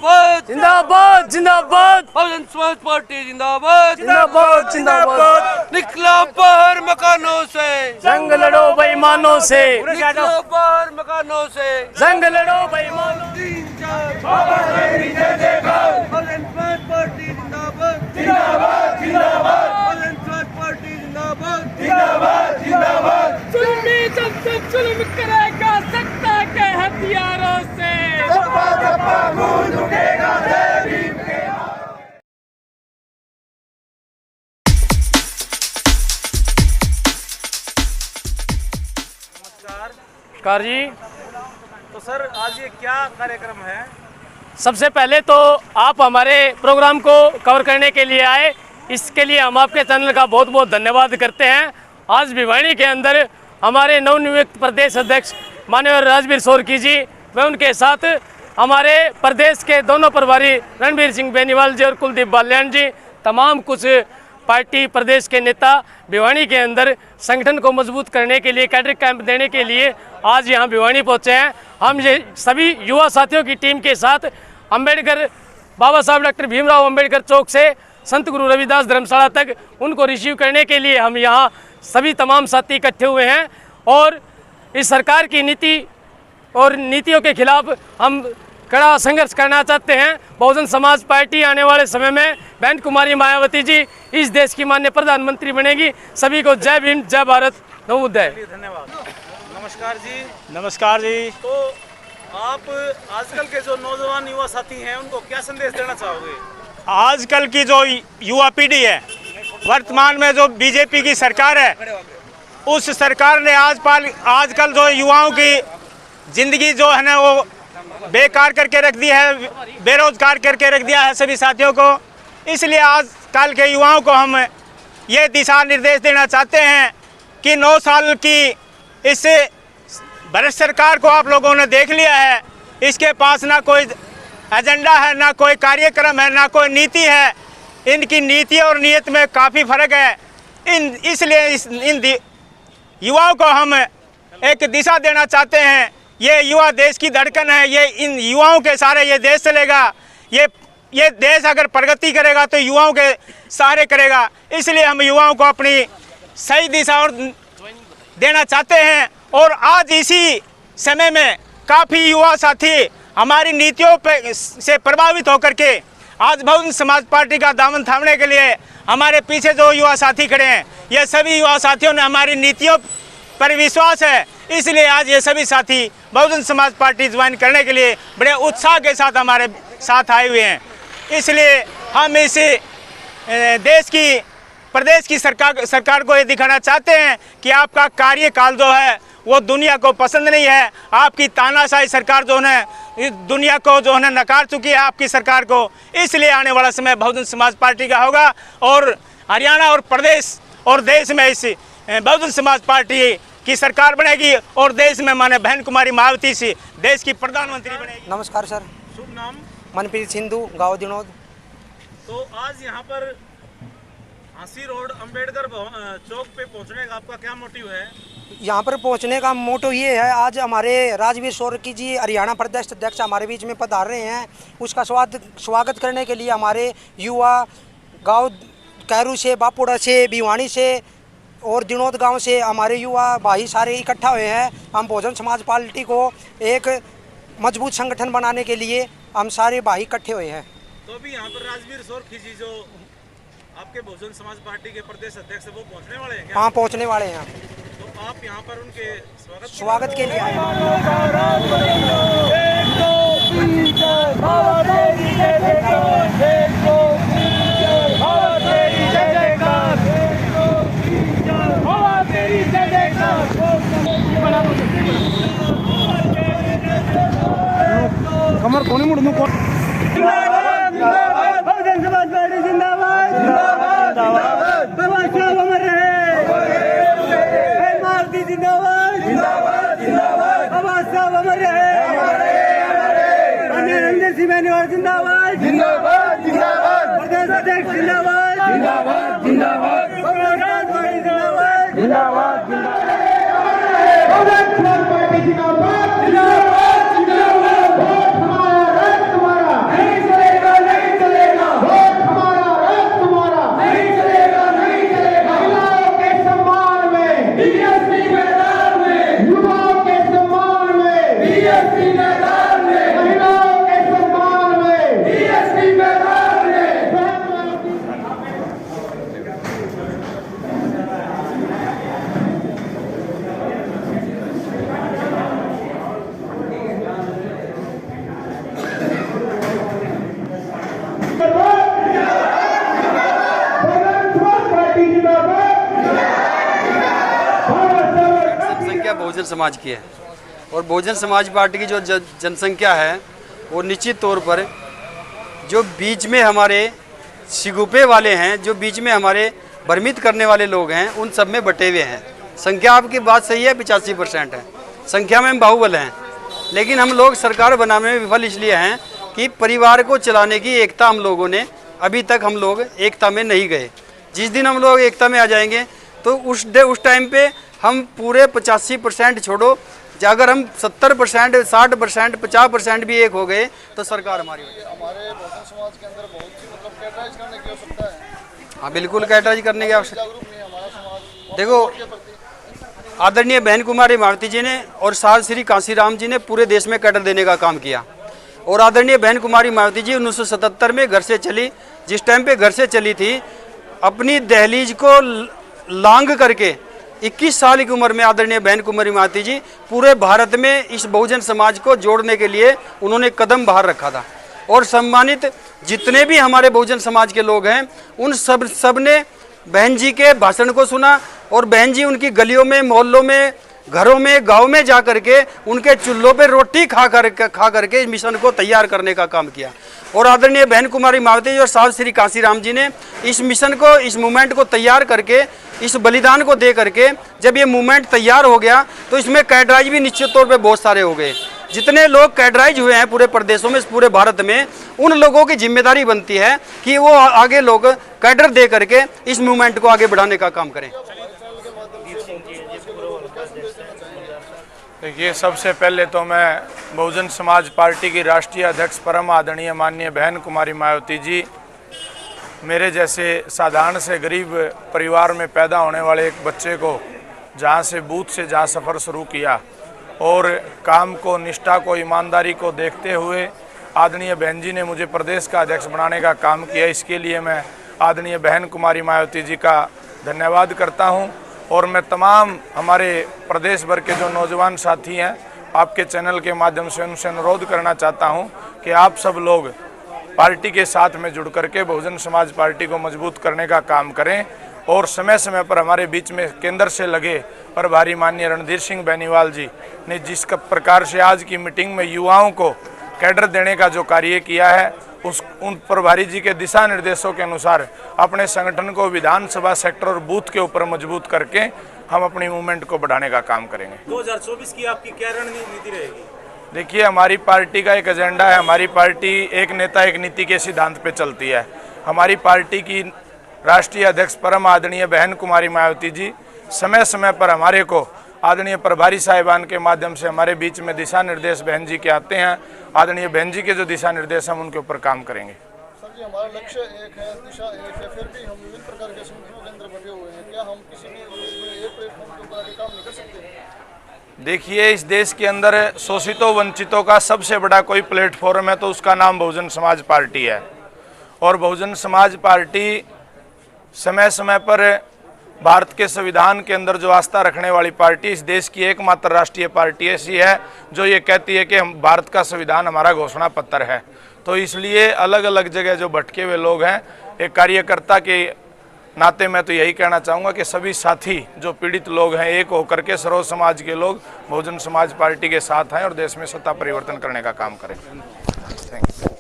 जिंदाबाद जिंदाबाद जिंदाबाद बहुजन समाज पार्टी जिंदाबाद जिंदाबाद जिंदाबाद। निकला बाहर मकानों से जंग लड़ो बेईमानों से, निकला बाहर मकानों से जंग लड़ो बेईमानों। बहुजन समाज पार्टी जिंदाबाद जिंदाबाद जिंदाबाद बहुजन समाज पार्टी जिंदाबाद जिंदाबाद जिंदाबाद। जुल्मी जब से जुल्म करेगा सत्ता के हथियारों से, कार जी। तो सर आज ये क्या कार्यक्रम है? सबसे पहले तो आप हमारे प्रोग्राम को कवर करने के लिए आए, इसके लिए हम आपके चैनल का बहुत बहुत धन्यवाद करते हैं। आज भिवानी के अंदर हमारे नवनियुक्त प्रदेश अध्यक्ष माननीय राजवीर सोरकी जी व उनके साथ हमारे प्रदेश के दोनों प्रभारी रणबीर सिंह बेनीवाल जी और कुलदीप बाल्यान जी, तमाम कुछ पार्टी प्रदेश के नेता भिवानी के अंदर संगठन को मजबूत करने के लिए कैडर कैंप देने के लिए आज यहाँ भिवानी पहुँचे हैं। हम ये सभी युवा साथियों की टीम के साथ अंबेडकर बाबा साहब डॉक्टर भीमराव अंबेडकर चौक से संत गुरु रविदास धर्मशाला तक उनको रिसीव करने के लिए हम यहाँ सभी तमाम साथी इकट्ठे हुए हैं और इस सरकार की नीति और नीतियों के खिलाफ हम कड़ा संघर्ष करना चाहते हैं। बहुजन समाज पार्टी आने वाले समय में बहन कुमारी मायावती जी इस देश की माननीय प्रधानमंत्री बनेगी। सभी को जय भीम जय भारत नवोदय। धन्यवाद। नमस्कार जी। नमस्कार जी। तो आप आजकल के जो नौजवान युवा साथी हैं उनको क्या संदेश देना चाहोगे? आजकल की जो युवा पीढ़ी है, वर्तमान में जो बीजेपी की सरकार है, उस सरकार ने आजकल जो युवाओं की जिंदगी जो है ना वो बेकार करके रख दी है, बेरोजगार करके रख दिया है सभी साथियों को। इसलिए आजकल के युवाओं को हम ये दिशा निर्देश देना चाहते हैं कि 9 साल की इस भ्रष्ट सरकार को आप लोगों ने देख लिया है। इसके पास ना कोई एजेंडा है, ना कोई कार्यक्रम है, ना कोई नीति है। इनकी नीति और नीयत में काफ़ी फर्क है। इसलिए इन युवाओं को हम एक दिशा देना चाहते हैं। ये युवा देश की धड़कन है, ये इन युवाओं के सहारे ये देश चलेगा। ये देश अगर प्रगति करेगा तो युवाओं के सहारे करेगा। इसलिए हम युवाओं को अपनी सही दिशा और देना चाहते हैं। और आज इसी समय में काफ़ी युवा साथी हमारी नीतियों से प्रभावित होकर के आज बहुजन समाज पार्टी का दामन थामने के लिए हमारे पीछे जो युवा साथी खड़े हैं, ये सभी युवा साथियों ने हमारी नीतियों पर विश्वास है। इसलिए आज ये सभी साथी बहुजन समाज पार्टी ज्वाइन करने के लिए बड़े उत्साह के साथ हमारे साथ आए हुए हैं। इसलिए हम इस देश की प्रदेश की सरकार को ये दिखाना चाहते हैं कि आपका कार्यकाल जो है वो दुनिया को पसंद नहीं है। आपकी तानाशाही सरकार जो है दुनिया को जो है नकार चुकी है आपकी सरकार को। इसलिए आने वाला समय बहुजन समाज पार्टी का होगा और हरियाणा और प्रदेश और देश में इस बहुजन समाज पार्टी की सरकार बनेगी और देश में माने बहन कुमारी मायावती से देश की प्रधानमंत्री बनेगी। नमस्कार सर। शुभ नाम? मनप्रीत सिंधु, गाँव दिनोद। तो आज यहाँ पर हांसी रोड अंबेडकर चौक पे पहुँचने का आपका क्या मोटिव है? यहाँ पर पहुँचने का मोटो ये है, आज हमारे राजवीर सोरकी जी हरियाणा प्रदेश अध्यक्ष हमारे बीच में पधार रहे हैं। उसका स्वागत करने के लिए हमारे युवा गांव कैरू से, बापुड़ा से, भिवानी से और दिनोद गांव से हमारे युवा भाई सारे इकट्ठा हुए हैं। हम बहुजन समाज पार्टी को एक मजबूत संगठन बनाने के लिए हम सारे भाई इकट्ठे हुए हैं। तो अभी यहाँ पर राजवीर सोरकी जी जो आपके बहुजन समाज पार्टी के प्रदेश अध्यक्ष वो पहुँचने वाले हैं क्या? हाँ, पहुँचने वाले हैं। तो आप यहाँ पर उनके स्वागत के लिए आए हैं। कमर कोनी मुड़नु को बहुजन समाज पार्टी जिंदाबाद जिंदाबाद जिंदाबाद। बाबा साहब अमर रहे, मारुति जिंदाबाद जिंदाबाद जिंदाबाद। बाबा साहब अमर रहे, रणबीर सिंह बेनीवाल जिंदाबाद जिंदाबाद जिंदाबाद। प्रदेश अध्यक्ष जिंदाबाद जिंदाबाद जिंदाबाद। जिंदाबाद जिंदाबाद जिंदाबाद। बहुजन समाज पार्टी जिंदाबाद जिंदाबाद जिंदाबाद। वोट हमारा, राज तुम्हारा। बहुजन समाज की है। और बहुजन समाज पार्टी की जो जनसंख्या है वो निश्चित तौर पर जो बीच में हमारे सिगुपे वाले हैं, जो बीच में हमारे भ्रमित करने वाले लोग हैं, उन सब में बटे हुए हैं। संख्या आपकी बात सही है, 85% है, संख्या में हम बाहुबल हैं, लेकिन हम लोग सरकार बनाने में विफल इसलिए हैं कि परिवार को चलाने की एकता हम लोगों ने अभी तक हम लोग एकता में नहीं गए। जिस दिन हम लोग एकता में आ जाएंगे तो उस टाइम पे हम पूरे 85% छोड़ो, अगर हम 70%, 60%, 50% भी एक हो गए तो सरकार हमारी होगी। हमारे बहुजन समाज के अंदर बहुत सी मतलब कैटराइज करने की आवश्यकता है। हाँ, बिल्कुल कैटराइज करने की आवश्यकता। जागरूक नहीं है हमारा समाज। देखो, आदरणीय बहन कुमारी मायावती जी ने और साल श्री कांसीराम जी ने पूरे देश में कैडर देने का काम किया। और आदरणीय बहन कुमारी मायावती जी 1977 में घर से चली, जिस टाइम पे घर से चली थी, अपनी दहलीज को लांघ करके 21 साल की उम्र में आदरणीय बहन कुमारी मायावती जी पूरे भारत में इस बहुजन समाज को जोड़ने के लिए उन्होंने कदम बाहर रखा था। और सम्मानित जितने भी हमारे बहुजन समाज के लोग हैं उन सब ने बहन जी के भाषण को सुना और बहन जी उनकी गलियों में, मोहल्लों में, घरों में, गांव में जा करके उनके चूल्हों पे रोटी खा करके इस मिशन को तैयार करने का काम किया। और आदरणीय बहन कुमारी मायावती जी और साहब श्री कांसीराम जी ने इस मिशन को, इस मूवमेंट को तैयार करके, इस बलिदान को दे करके जब ये मूवमेंट तैयार हो गया तो इसमें कैडराइज भी निश्चित तौर पे बहुत सारे हो गए। जितने लोग कैडराइज हुए हैं पूरे प्रदेशों में, पूरे भारत में, उन लोगों की जिम्मेदारी बनती है कि वो आगे लोग कैडर दे करके इस मूवमेंट को आगे बढ़ाने का काम करें। देखिए, सबसे पहले तो मैं बहुजन समाज पार्टी की राष्ट्रीय अध्यक्ष परम आदरणीय माननीय बहन कुमारी मायावती जी, मेरे जैसे साधारण से गरीब परिवार में पैदा होने वाले एक बच्चे को जहाँ से बूथ से जहाँ सफ़र शुरू किया और काम को, निष्ठा को, ईमानदारी को देखते हुए आदरणीय बहन जी ने मुझे प्रदेश का अध्यक्ष बनाने का काम किया। इसके लिए मैं आदरणीय बहन कुमारी मायावती जी का धन्यवाद करता हूं। और मैं तमाम हमारे प्रदेश भर के जो नौजवान साथी हैं, आपके चैनल के माध्यम से उनसे अनुरोध करना चाहता हूं कि आप सब लोग पार्टी के साथ में जुड़ करके बहुजन समाज पार्टी को मजबूत करने का काम करें। और समय समय पर हमारे बीच में केंद्र से लगे प्रभारी माननीय रणधीर सिंह बेनीवाल जी ने जिस प्रकार से आज की मीटिंग में युवाओं को कैडर देने का जो कार्य किया है, उन प्रभारी जी के दिशा निर्देशों के अनुसार अपने संगठन को विधानसभा सेक्टर और बूथ के ऊपर मजबूत करके हम अपनी मूवमेंट को बढ़ाने का काम करेंगे। 2024 की आपकी क्या रणनीति रहेगी? देखिए, हमारी पार्टी का एक एजेंडा है। हमारी पार्टी एक नेता एक नीति के सिद्धांत पे चलती है। हमारी पार्टी की राष्ट्रीय अध्यक्ष परम आदरणीय बहन कुमारी मायावती जी समय समय पर हमारे को आदरणीय प्रभारी साहिबान के माध्यम से हमारे बीच में दिशा निर्देश बहन जी के आते हैं। आदरणीय बहन जी के जो दिशा निर्देश हम उनके ऊपर काम करेंगे। सर जी, हमारा लक्ष्य एक है, दिशा एक है, फिर भी हम विभिन्न प्रकार के संगठनों के अंदर बटे हुए हैं। क्या हम किसी भी एक प्लेटफॉर्म के ऊपर आके काम नहीं कर सकते? देखिए, इस देश के अंदर शोषितों वंचितों का सबसे बड़ा कोई प्लेटफॉर्म है तो उसका नाम बहुजन समाज पार्टी है। और बहुजन समाज पार्टी समय समय पर भारत के संविधान के अंदर जो आस्था रखने वाली पार्टी, इस देश की एकमात्र राष्ट्रीय पार्टी ऐसी है जो ये कहती है कि हम भारत का संविधान हमारा घोषणा पत्र है। तो इसलिए अलग अलग जगह जो भटके हुए लोग हैं, एक कार्यकर्ता के नाते मैं तो यही कहना चाहूँगा कि सभी साथी जो पीड़ित लोग हैं, एक होकर के सर्व समाज के लोग बहुजन समाज पार्टी के साथ हैं और देश में सत्ता परिवर्तन करने का काम करें। Thank you.